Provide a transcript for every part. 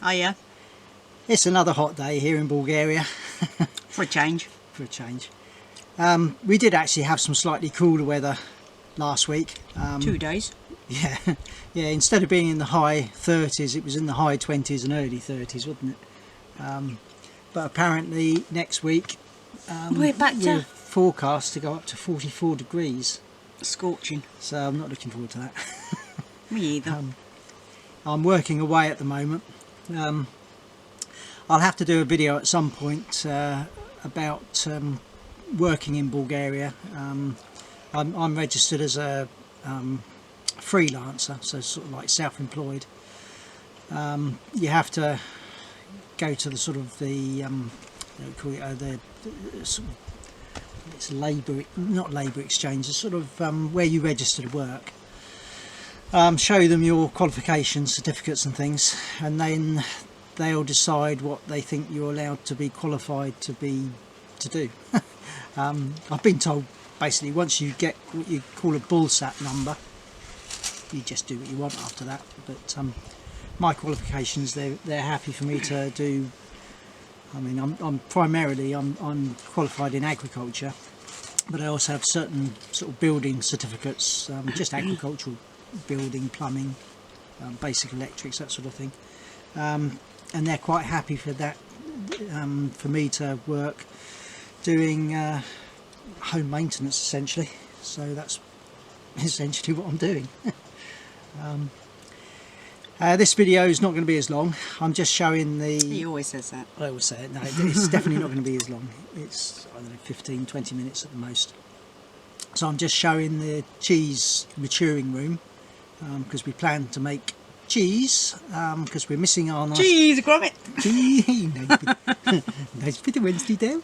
Oh yeah. It's another hot day here in Bulgaria. For a change. For a change. We did actually have some slightly cooler weather last week. 2 days. Yeah, yeah. Instead of being in the high 30s, it was in the high 20s and early 30s, wasn't it? But apparently next week we're back to forecast to go up to 44 degrees. Scorching. So I'm not looking forward to that. Me either. I'm working away at the moment. I'll have to do a video at some point about working in Bulgaria. I'm registered as a freelancer, so sort of like self-employed. You have to go to the sort of the it's not labour exchange, it's sort of where you register to work. Show them your qualifications, certificates and things, and then they'll decide what they think you're allowed to be qualified to do. I've been told basically once you get what you call a bullsat number, you just do what you want after that. But my qualifications, they're happy for me to do. I mean, I'm primarily qualified in agriculture, but I also have certain sort of building certificates, just agricultural building, plumbing, basic electrics, that sort of thing. And they're quite happy for that, for me to work doing home maintenance essentially. So that's essentially what I'm doing. This video is not going to be as long. I'm just showing the... He always says that. I always say it. No, it's definitely not going to be as long. It's, I don't know, 15-20 minutes at the most. So I'm just showing the cheese maturing room because we plan to make cheese because we're missing our nice... Cheese, grommet! Nice bit of Wednesday dough.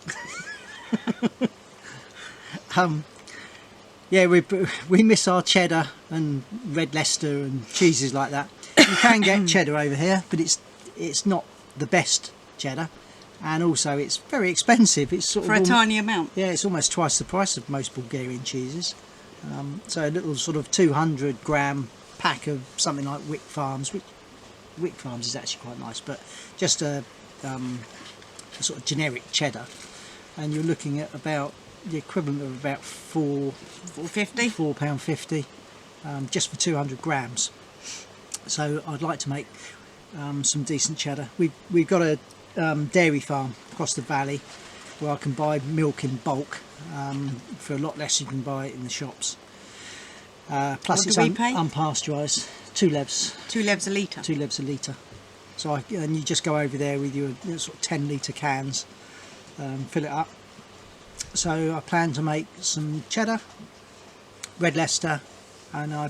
Yeah, we miss our cheddar and red Leicester and cheeses like that. You can get cheddar over here, but it's not the best cheddar, and also it's very expensive. It's sort for of a tiny amount. Yeah, it's almost twice the price of most Bulgarian cheeses. So a little sort of 200 gram pack of something like Wick Farms. Wick Farms is actually quite nice, but just a sort of generic cheddar, and you're looking at about the equivalent of about £4.50 just for 200 grams. So I'd like to make some decent cheddar. We've got a dairy farm across the valley where I can buy milk in bulk for a lot less than you can buy it in the shops. Plus it's unpasteurised. 2 levs. 2 levs a litre. 2 levs a litre. So and you just go over there with your sort of 10 litre cans, fill it up. So I plan to make some cheddar, red Leicester, and I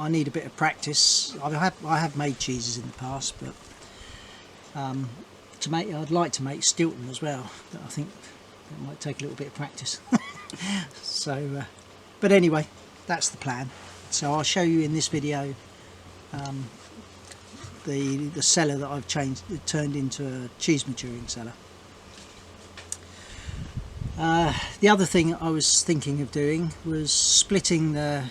need a bit of practice. I have made cheeses in the past, but I'd like to make Stilton as well. I think it might take a little bit of practice. So, but anyway, that's the plan. So I'll show you in this video the cellar that I've turned into a cheese maturing cellar. The other thing I was thinking of doing was splitting the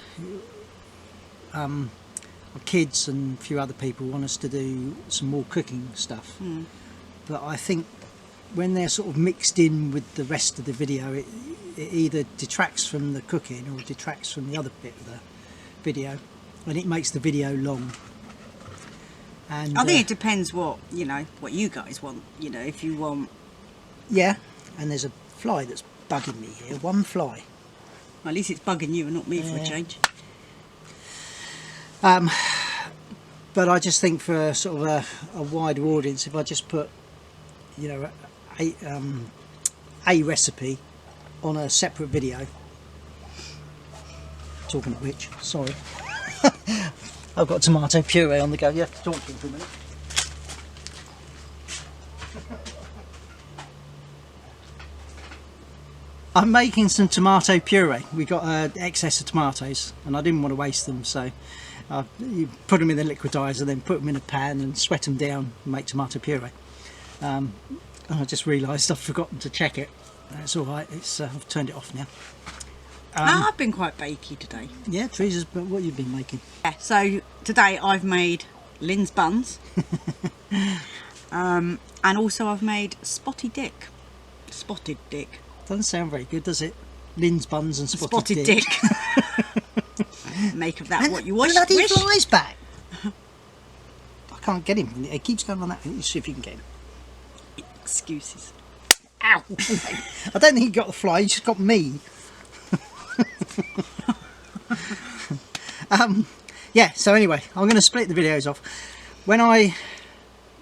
kids and a few other people want us to do some more cooking stuff, but I think when they're sort of mixed in with the rest of the video, it either detracts from the cooking or detracts from the other bit of the video, and it makes the video long. And I think it depends what you guys want. If you want... Yeah, and there's a fly that's bugging me here. One fly. Well, at least it's bugging you and not me for a change. But I just think for sort of a wider audience, if I just put a recipe on a separate video. Talking of which, sorry. I've got tomato puree on the go. You have to talk to him for a minute. I'm making some tomato puree. We got excess of tomatoes and I didn't want to waste them, so you put them in the liquidizer, then put them in a pan and sweat them down and make tomato puree. And I just realised I've forgotten to check it. It's alright, I've turned it off now. I've been quite bakey today. Yeah, Teresa's, but what you've been making? Yeah, so today I've made Lynn's buns. And also I've made spotted dick. Spotted dick. Doesn't sound very good, does it? Lynn's buns and spotted Spotted dick. Make of that and what you wish. Bloody flies back. I can't get him. It keeps going on that. Let's see if you can get him. Excuses. Ow! I don't think he got the fly. He just got me. Yeah. So anyway, I'm going to split the videos off. When I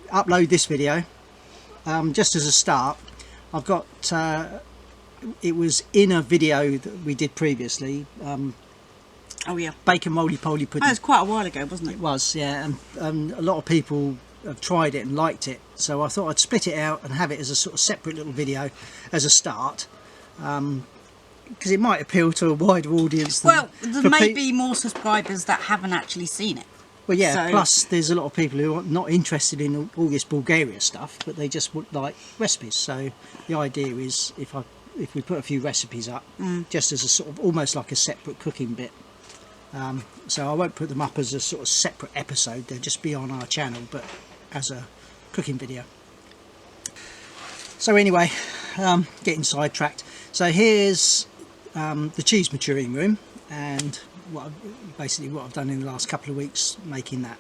upload this video, just as a start, I've got. It was in a video that we did previously. Oh yeah. Bacon roly-poly pudding. That was quite a while ago, wasn't it? It was, yeah, and a lot of people have tried it and liked it, so I thought I'd split it out and have it as a sort of separate little video as a start, because it might appeal to a wider audience. Well, there may be more subscribers that haven't actually seen it. Well, yeah, so... plus there's a lot of people who are not interested in all this Bulgaria stuff, but they just would like recipes. So the idea is if we put a few recipes up, just as a sort of almost like a separate cooking bit. So I won't put them up as a sort of separate episode, they'll just be on our channel, but as a cooking video. So anyway, getting sidetracked. So here's the cheese maturing room, and basically what I've done in the last couple of weeks making that.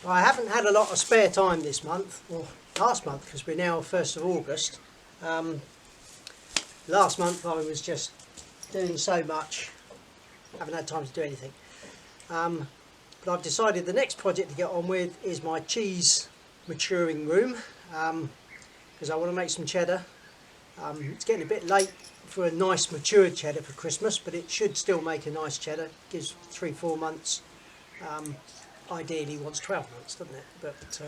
I haven't had a lot of spare time this month, or last month, because we're now 1st of August. Last month I was just doing so much, haven't had time to do anything. But I've decided the next project to get on with is my cheese maturing room, because I want to make some cheddar. It's getting a bit late for a nice matured cheddar for Christmas, but it should still make a nice cheddar. It gives 3-4 months. Ideally wants 12 months, doesn't it? But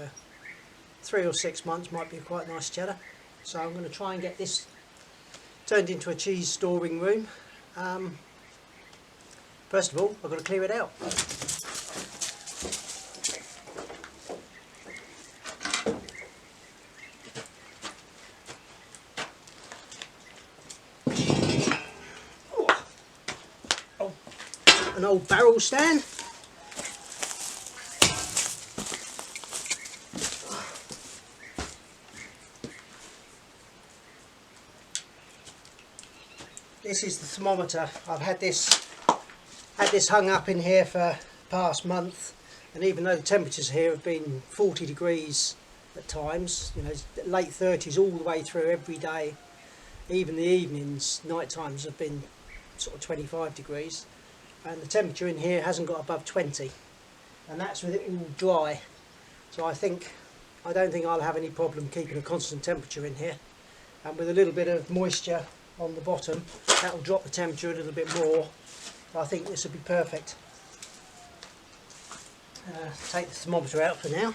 3 or 6 months might be a quite nice cheddar. So I'm going to try and get this turned into a cheese storing room. First of all, I've got to clear it out. Oh, an old barrel stand. This is the thermometer. I've had this hung up in here for the past month, and even though the temperatures here have been 40 degrees at times, you know, late 30s all the way through every day, even the evenings, night times have been sort of 25 degrees, and the temperature in here hasn't got above 20, and that's with it all dry. So I don't think I'll have any problem keeping a constant temperature in here, and with a little bit of moisture on the bottom, that will drop the temperature a little bit more. I think this will be perfect. Take the thermometer out for now.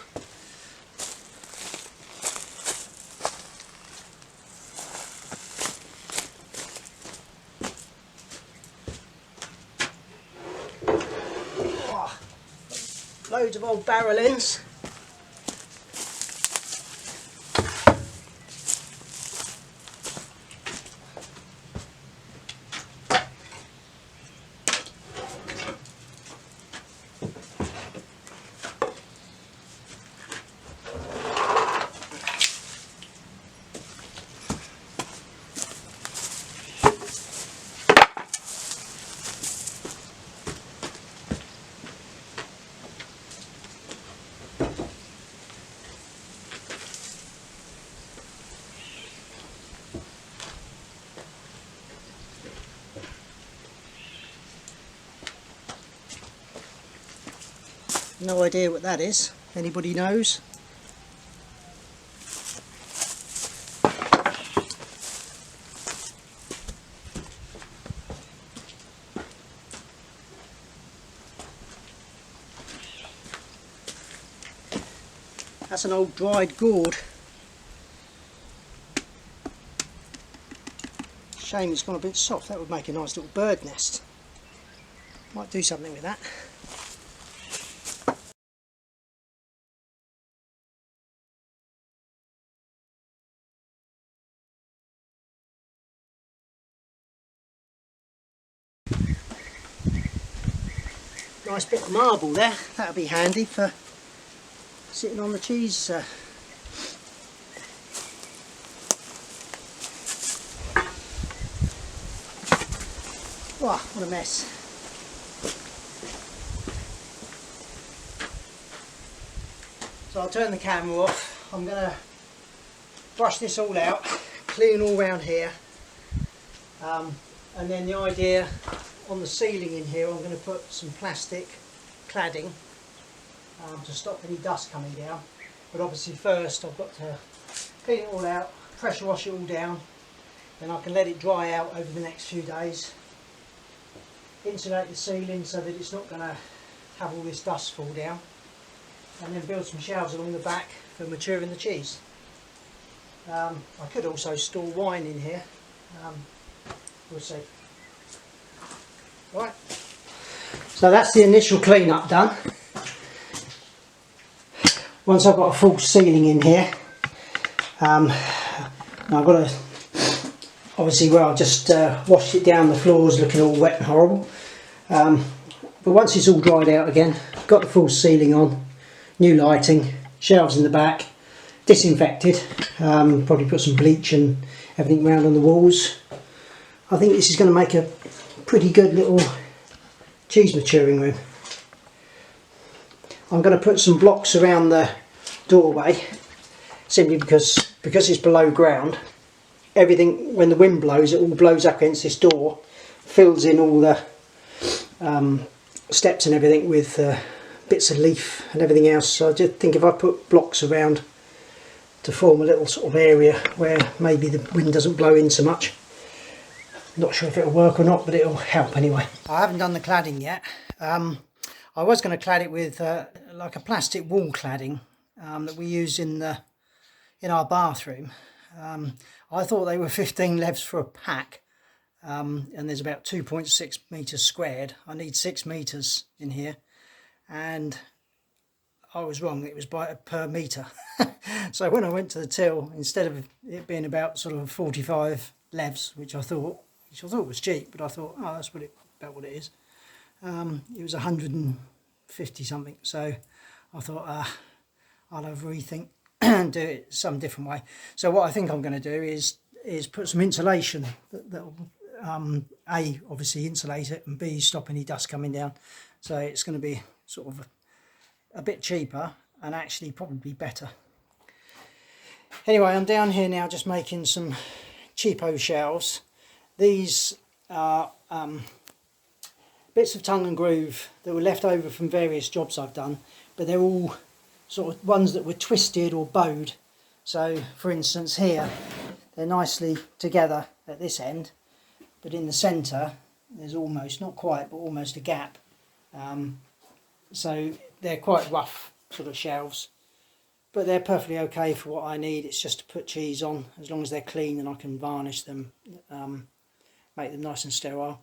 Oh, loads of old barrel ends. No idea what that is. Anybody knows? That's an old dried gourd. Shame it's gone a bit soft. That would make a nice little bird nest. Might do something with that. Nice bit of marble there, that'll be handy for sitting on the cheese. Wow, what a mess. So I'll turn the camera off. I'm going to brush this all out, clean all round here, and then the idea on the ceiling in here, I'm going to put some plastic cladding to stop any dust coming down. But obviously first I've got to clean it all out, pressure wash it all down, then I can let it dry out over the next few days. Insulate the ceiling so that it's not going to have all this dust fall down, and then build some shelves along the back for maturing the cheese. I could also store wine in here, we'll see. Right, so that's the initial clean up done. Once I've got a full ceiling in here, I've got to, obviously where I've just washed it down, the floor's looking all wet and horrible, but once it's all dried out again, got the full ceiling on, new lighting, shelves in the back, disinfected, probably put some bleach and everything around on the walls. I think this is going to make a pretty good little cheese maturing room. I'm going to put some blocks around the doorway, simply because it's below ground. Everything, when the wind blows, it all blows up against this door, fills in all the steps and everything with bits of leaf and everything else. So I just think if I put blocks around to form a little sort of area where maybe the wind doesn't blow in so much. Not sure if it'll work or not, but it'll help anyway. I haven't done the cladding yet. I was going to clad it with like a plastic wall cladding that we use in our bathroom. I thought they were 15 levs for a pack, and there's about 2.6 metres squared. I need 6 metres in here, and I was wrong, it was per metre. So when I went to the till, instead of it being about sort of 45 levs, which I thought was cheap, but I thought, oh, that's about what it is. It was 150 something, so I thought I'll have a rethink and do it some different way. So what I think I'm going to do is put some insulation that'll A, obviously insulate it, and B, stop any dust coming down. So it's going to be sort of a bit cheaper and actually probably better. Anyway, I'm down here now just making some cheapo shelves. These are bits of tongue and groove that were left over from various jobs I've done, but they're all sort of ones that were twisted or bowed. So for instance here, they're nicely together at this end, but in the centre there's almost, not quite, but almost a gap. So they're quite rough sort of shelves, but they're perfectly okay for what I need. It's just to put cheese on. As long as they're clean and I can varnish them, make them nice and sterile,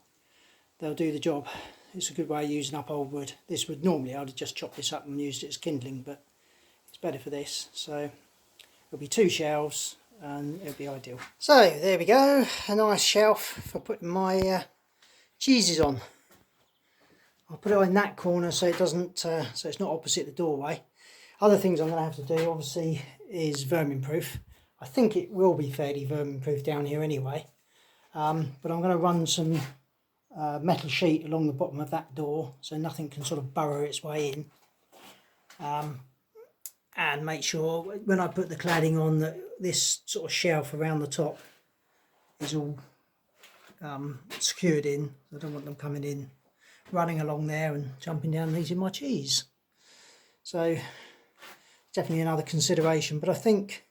they'll do the job. It's a good way of using up old wood. This would normally, I'd have just chopped this up and used it as kindling, but it's better for this. So it'll be 2 shelves and it'll be ideal. So there we go, a nice shelf for putting my cheeses on. I'll put it in that corner so it doesn't, so it's not opposite the doorway. Other things I'm going to have to do, obviously, is vermin proof. I think it will be fairly vermin proof down here anyway. But I'm going to run some metal sheet along the bottom of that door so nothing can sort of burrow its way in. And make sure when I put the cladding on that this sort of shelf around the top is all secured in. I don't want them coming in, running along there and jumping down and eating my cheese. So definitely another consideration, but I think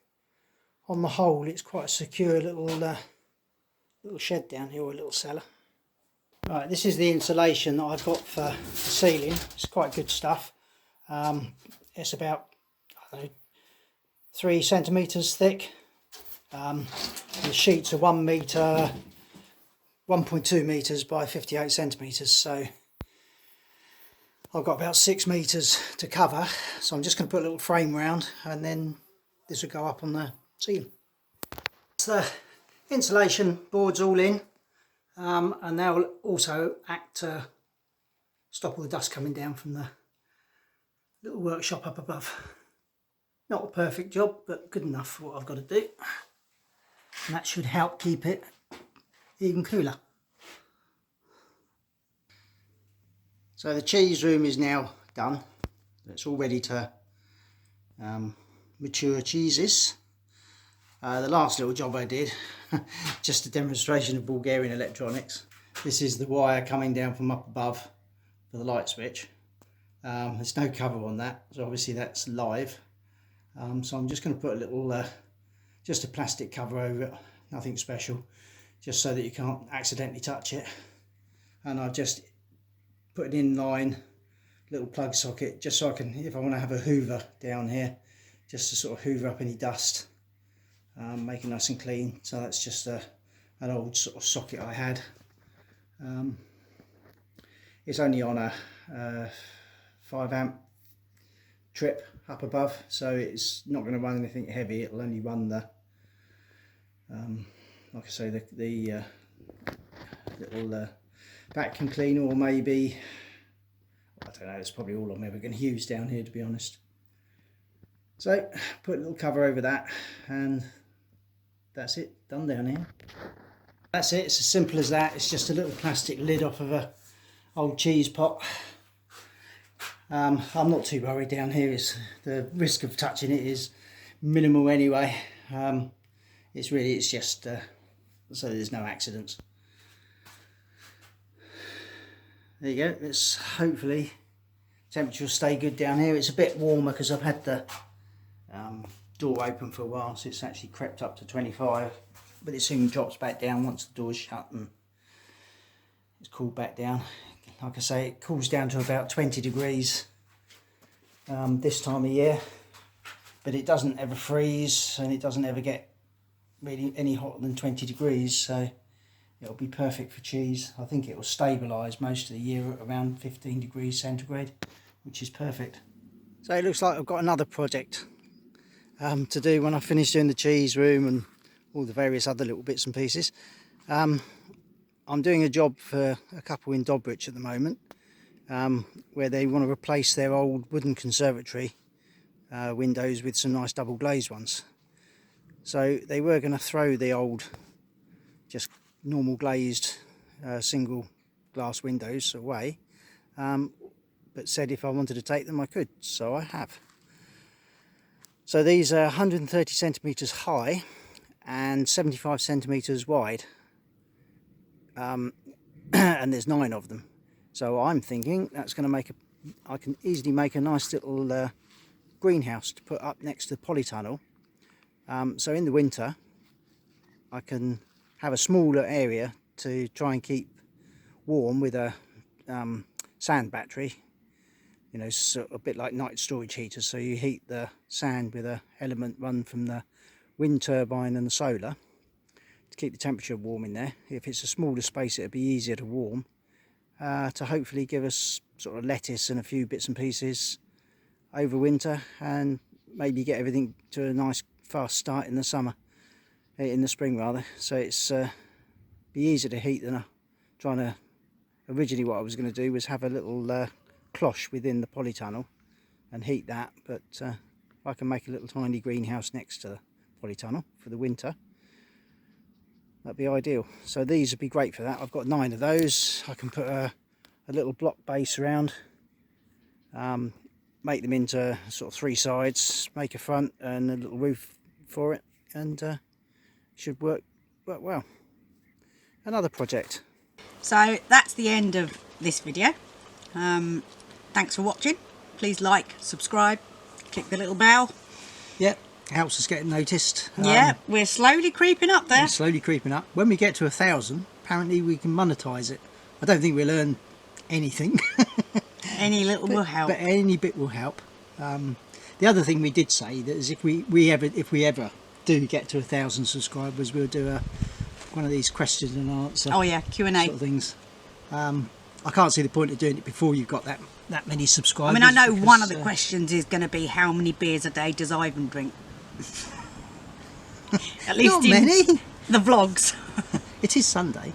on the whole it's quite a secure little shed down here, or a little cellar. Right, this is the insulation that I've got for the ceiling. It's quite good stuff. It's about, I don't know, 3 centimetres thick. The sheets are 1 metre, 1.2 metres by 58 centimetres, so I've got about 6 metres to cover. So I'm just going to put a little frame round, and then this will go up on the ceiling. So the insulation boards all in, and they'll also act to stop all the dust coming down from the little workshop up above. Not a perfect job, but good enough for what I've got to do. And that should help keep it even cooler. So the cheese room is now done. It's all ready to mature cheeses. The last little job I did, just a demonstration of Bulgarian electronics. This is the wire coming down from up above for the light switch. There's no cover on that, so obviously that's live. So I'm just going to put a little, just a plastic cover over it, nothing special, just so that you can't accidentally touch it. And I've just put an in-line little plug socket, just so I can, if I want to have a hoover down here, just to sort of hoover up any dust, make it nice and clean. So that's just an old sort of socket I had. It's only on a 5 amp trip up above, so it's not going to run anything heavy. It'll only run the like I say, the little vacuum cleaner, or maybe, I don't know, it's probably all I'm ever going to use down here, to be honest. So put a little cover over that, and that's it, done down here. That's it, it's as simple as that. It's just a little plastic lid off of a old cheese pot. I'm not too worried down here. The risk of touching it is minimal anyway. It's just so there's no accidents. There you go. Let's hopefully temperature will stay good down here. It's a bit warmer because I've had the door open for a while, so it's actually crept up to 25, but it soon drops back down once the door's shut and it's cooled back down. Like I say, it cools down to about 20 degrees this time of year, but it doesn't ever freeze, and it doesn't ever get really any hotter than 20 degrees, so it'll be perfect for cheese. I think it will stabilise most of the year at around 15 degrees centigrade, which is perfect. So it looks like I've got another project to do when I finish doing the cheese room and all the various other little bits and pieces. I'm doing a job for a couple in Dobrich at the moment, where they want to replace their old wooden conservatory windows with some nice double glazed ones. So they were going to throw the old just normal glazed single glass windows away, but said if I wanted to take them I could, so I have. So these are 130 centimetres high and 75 centimetres wide, and there's 9 of them. So I'm thinking that's going to I can easily make a nice little greenhouse to put up next to the polytunnel. So in the winter I can have a smaller area to try and keep warm with a sand battery, you know, so a bit like night storage heaters. So you heat the sand with an element run from the wind turbine and the solar to keep the temperature warm in there. If it's a smaller space, it'll be easier to warm, to hopefully give us sort of lettuce and a few bits and pieces over winter, and maybe get everything to a nice fast start in the summer, in the spring rather. So it's be easier to heat than originally what I was going to do was have a little cloche within the polytunnel and heat that, but I can make a little tiny greenhouse next to the polytunnel for the winter. That'd be ideal. So these would be great for that. I've got 9 of those. I can put a little block base around, make them into sort of 3 sides, make a front and a little roof for it, and should work well. Another project. So that's the end of this video. Thanks for watching. Please like, subscribe, click the little bell. Yep, helps us get noticed. Yeah, we're slowly creeping up there. We're slowly creeping up. When we get to 1,000, apparently we can monetize it. I don't think we'll earn anything. Any little will help. But any bit will help. The other thing we did say that is if we ever do get to 1,000 subscribers, we'll do one of these question and answer. Oh yeah, Q&A sort of things. I can't see the point of doing it before you've got that many subscribers. I mean, I know one of the questions is going to be how many beers a day does Ivan drink? At least not many. The vlogs. It is Sunday.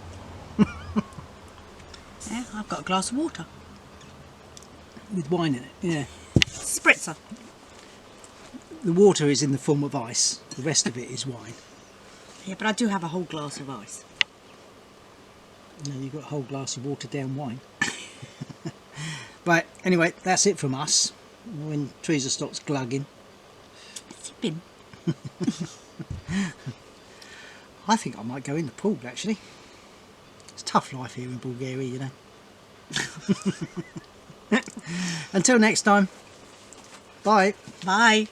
Yeah, I've got a glass of water. With wine in it, yeah. Spritzer. The water is in the form of ice. The rest of it is wine. Yeah, but I do have a whole glass of ice. No, you've got a whole glass of watered down wine. Right, anyway, that's it from us. When Teresa stops glugging. Sipping. I think I might go in the pool, actually. It's a tough life here in Bulgaria, you know. Until next time. Bye. Bye.